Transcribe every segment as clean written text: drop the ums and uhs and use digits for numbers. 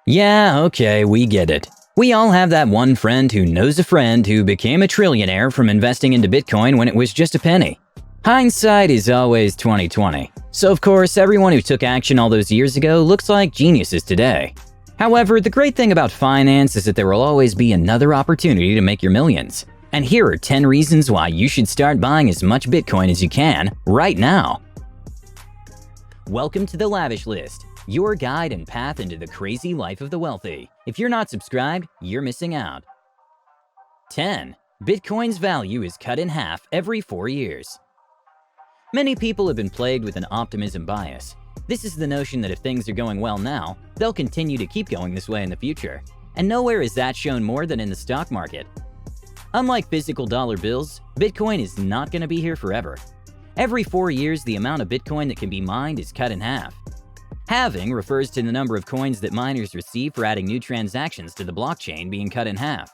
Yeah, okay, we get it. We all have that one friend who knows a friend who became a trillionaire from investing into Bitcoin when it was just a penny. Hindsight is always 20/20. So of course, everyone who took action all those years ago looks like geniuses today. However, the great thing about finance is that there will always be another opportunity to make your millions. And here are 10 reasons why you should start buying as much Bitcoin as you can right now. Welcome to the Lavish List, your guide and path into the crazy life of the wealthy. If you're not subscribed, you're missing out. 10. Bitcoin's value is cut in half every 4 years. Many people have been plagued with an optimism bias. This is the notion that if things are going well now, they'll continue to keep going this way in the future. And nowhere is that shown more than in the stock market. Unlike physical dollar bills, Bitcoin is not going to be here forever. Every 4 years, the amount of Bitcoin that can be mined is cut in half. Halving refers to the number of coins that miners receive for adding new transactions to the blockchain being cut in half.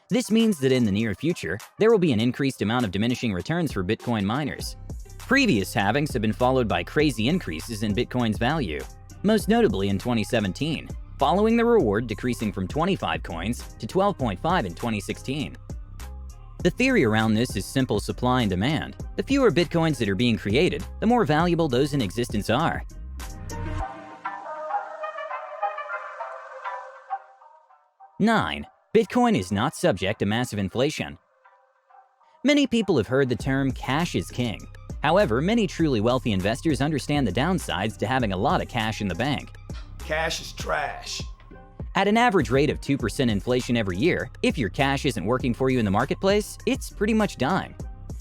This means that in the near future, there will be an increased amount of diminishing returns for Bitcoin miners. Previous halvings have been followed by crazy increases in Bitcoin's value, most notably in 2017, following the reward decreasing from 25 coins to 12.5 in 2016. The theory around this is simple supply and demand. The fewer Bitcoins that are being created, the more valuable those in existence are. 9. Bitcoin is not subject to massive inflation. Many people have heard the term cash is king. However, many truly wealthy investors understand the downsides to having a lot of cash in the bank. Cash is trash. At an average rate of 2% inflation every year, if your cash isn't working for you in the marketplace, it's pretty much dying.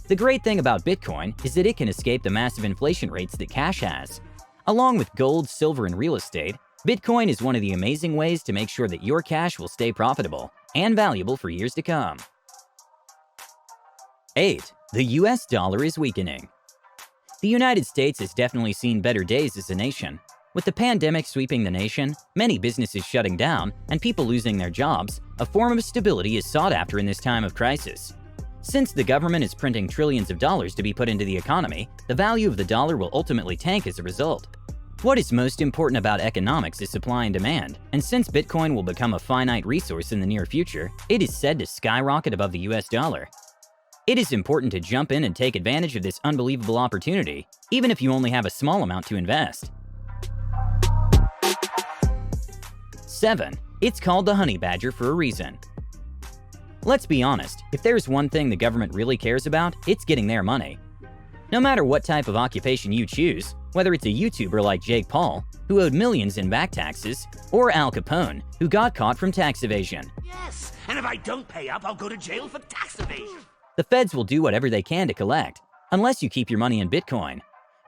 The great thing about Bitcoin is that it can escape the massive inflation rates that cash has. Along with gold, silver, and real estate, Bitcoin is one of the amazing ways to make sure that your cash will stay profitable and valuable for years to come. 8. The US dollar is weakening. The United States has definitely seen better days as a nation. With the pandemic sweeping the nation, many businesses shutting down, and people losing their jobs, a form of stability is sought after in this time of crisis. Since the government is printing trillions of dollars to be put into the economy, the value of the dollar will ultimately tank as a result. What is most important about economics is supply and demand, and since Bitcoin will become a finite resource in the near future, it is said to skyrocket above the US dollar. It is important to jump in and take advantage of this unbelievable opportunity, even if you only have a small amount to invest. 7. It's called the honey badger for a reason. Let's be honest, if there's one thing the government really cares about, it's getting their money. No matter what type of occupation you choose, whether it's a YouTuber like Jake Paul, who owed millions in back taxes, or Al Capone, who got caught from tax evasion. Yes, and if I don't pay up, I'll go to jail for tax evasion. The feds will do whatever they can to collect, unless you keep your money in Bitcoin.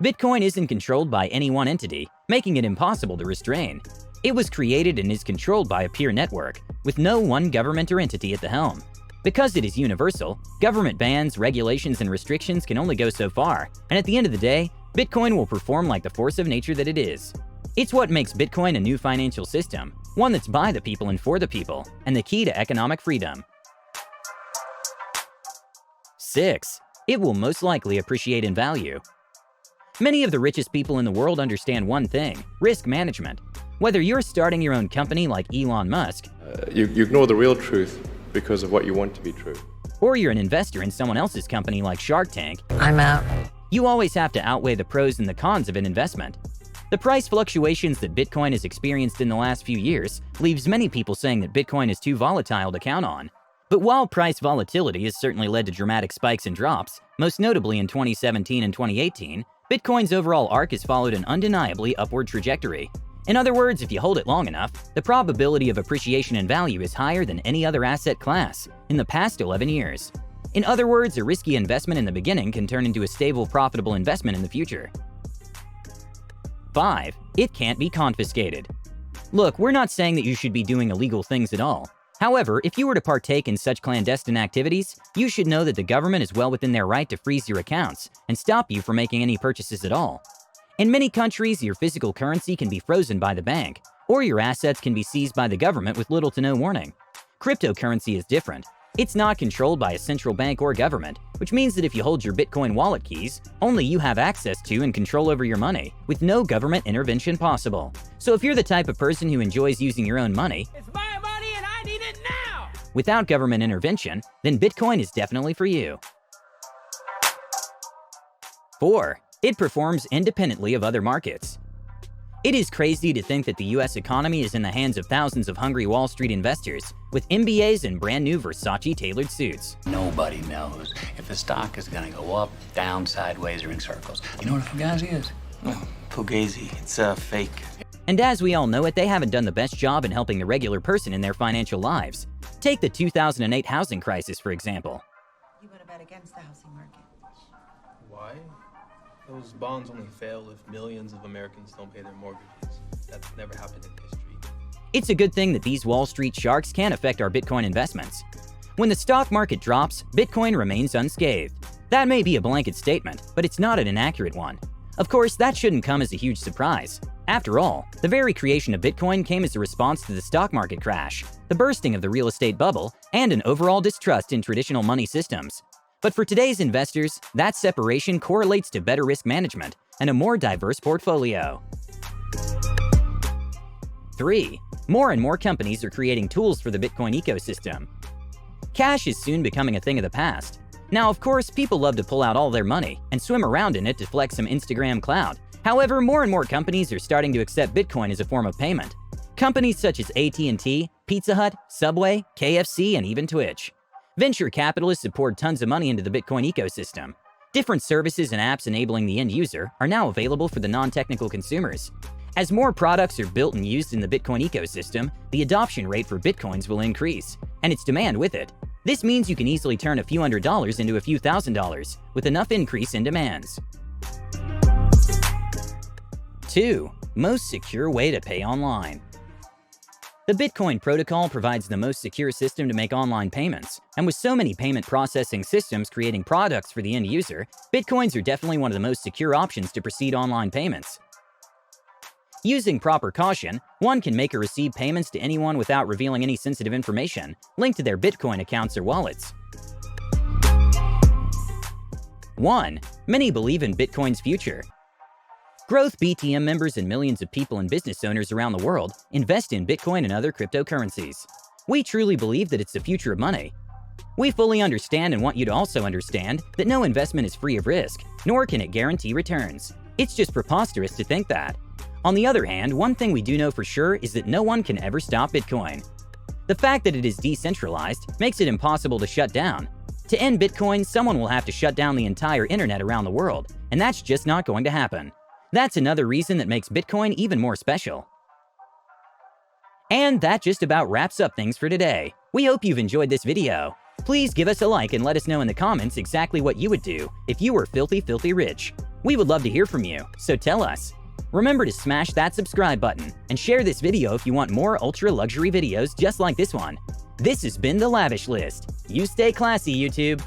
Bitcoin isn't controlled by any one entity, making it impossible to restrain. It was created and is controlled by a peer network, with no one government or entity at the helm. Because it is universal, government bans, regulations, and restrictions can only go so far, and at the end of the day, Bitcoin will perform like the force of nature that it is. It's what makes Bitcoin a new financial system, one that's by the people and for the people, and the key to economic freedom. 6. It will most likely appreciate in value. Many of the richest people in the world understand one thing: risk management. Whether you're starting your own company like Elon Musk, you ignore the real truth because of what you want to be true. Or you're an investor in someone else's company like Shark Tank, I'm out. You always have to outweigh the pros and the cons of an investment. The price fluctuations that Bitcoin has experienced in the last few years leaves many people saying that Bitcoin is too volatile to count on. But while price volatility has certainly led to dramatic spikes and drops, most notably in 2017 and 2018, Bitcoin's overall arc has followed an undeniably upward trajectory. In other words, if you hold it long enough, the probability of appreciation in value is higher than any other asset class in the past 11 years. In other words, a risky investment in the beginning can turn into a stable, profitable investment in the future. 5. It can't be confiscated. Look, we're not saying that you should be doing illegal things at all. However, if you were to partake in such clandestine activities, you should know that the government is well within their right to freeze your accounts and stop you from making any purchases at all. In many countries, your physical currency can be frozen by the bank, or your assets can be seized by the government with little to no warning. Cryptocurrency is different. It's not controlled by a central bank or government, which means that if you hold your Bitcoin wallet keys, only you have access to and control over your money, with no government intervention possible. So if you're the type of person who enjoys using your own money, It's my money and I need it now! without government intervention, then Bitcoin is definitely for you. 4. It performs independently of other markets. It is crazy to think that the US economy is in the hands of thousands of hungry Wall Street investors with MBAs and brand new Versace tailored suits. Nobody knows if the stock is going to go up, down, sideways, or in circles. You know what a Fugazi is? Fugazi, it's fake. And as we all know it, they haven't done the best job in helping the regular person in their financial lives. Take the 2008 housing crisis, for example. You want to bet against the housing market? Why? Those bonds only fail if millions of Americans don't pay their mortgages. That's never happened in history. It's a good thing that these Wall Street sharks can't affect our Bitcoin investments. When the stock market drops, Bitcoin remains unscathed. That may be a blanket statement, but it's not an inaccurate one. Of course, that shouldn't come as a huge surprise. After all, the very creation of Bitcoin came as a response to the stock market crash, the bursting of the real estate bubble, and an overall distrust in traditional money systems. But for today's investors, that separation correlates to better risk management and a more diverse portfolio. 3. More and more companies are creating tools for the Bitcoin ecosystem. Cash is soon becoming a thing of the past. Now, of course, people love to pull out all their money and swim around in it to flex some Instagram clout. However, more and more companies are starting to accept Bitcoin as a form of payment. Companies such as AT&T, Pizza Hut, Subway, KFC, and even Twitch. Venture capitalists have poured tons of money into the Bitcoin ecosystem. Different services and apps enabling the end user are now available for the non-technical consumers. As more products are built and used in the Bitcoin ecosystem, the adoption rate for Bitcoins will increase, and its demand with it. This means you can easily turn a few $100s into a few $1,000s, with enough increase in demands. 2. Most secure way to pay online. The Bitcoin protocol provides the most secure system to make online payments, and with so many payment processing systems creating products for the end user, Bitcoins are definitely one of the most secure options to proceed online payments. Using proper caution, one can make or receive payments to anyone without revealing any sensitive information linked to their Bitcoin accounts or wallets. 1. Many believe in Bitcoin's future. Growth BTM members and millions of people and business owners around the world invest in Bitcoin and other cryptocurrencies. We truly believe that it's the future of money. We fully understand and want you to also understand that no investment is free of risk, nor can it guarantee returns. It's just preposterous to think that. On the other hand, one thing we do know for sure is that no one can ever stop Bitcoin. The fact that it is decentralized makes it impossible to shut down. To end Bitcoin, someone will have to shut down the entire internet around the world, and that's just not going to happen. That's another reason that makes Bitcoin even more special. And that just about wraps up things for today. We hope you've enjoyed this video. Please give us a like and let us know in the comments exactly what you would do if you were filthy rich. We would love to hear from you, so tell us. Remember to smash that subscribe button and share this video if you want more ultra luxury videos just like this one. This has been the Lavish List. You stay classy, YouTube.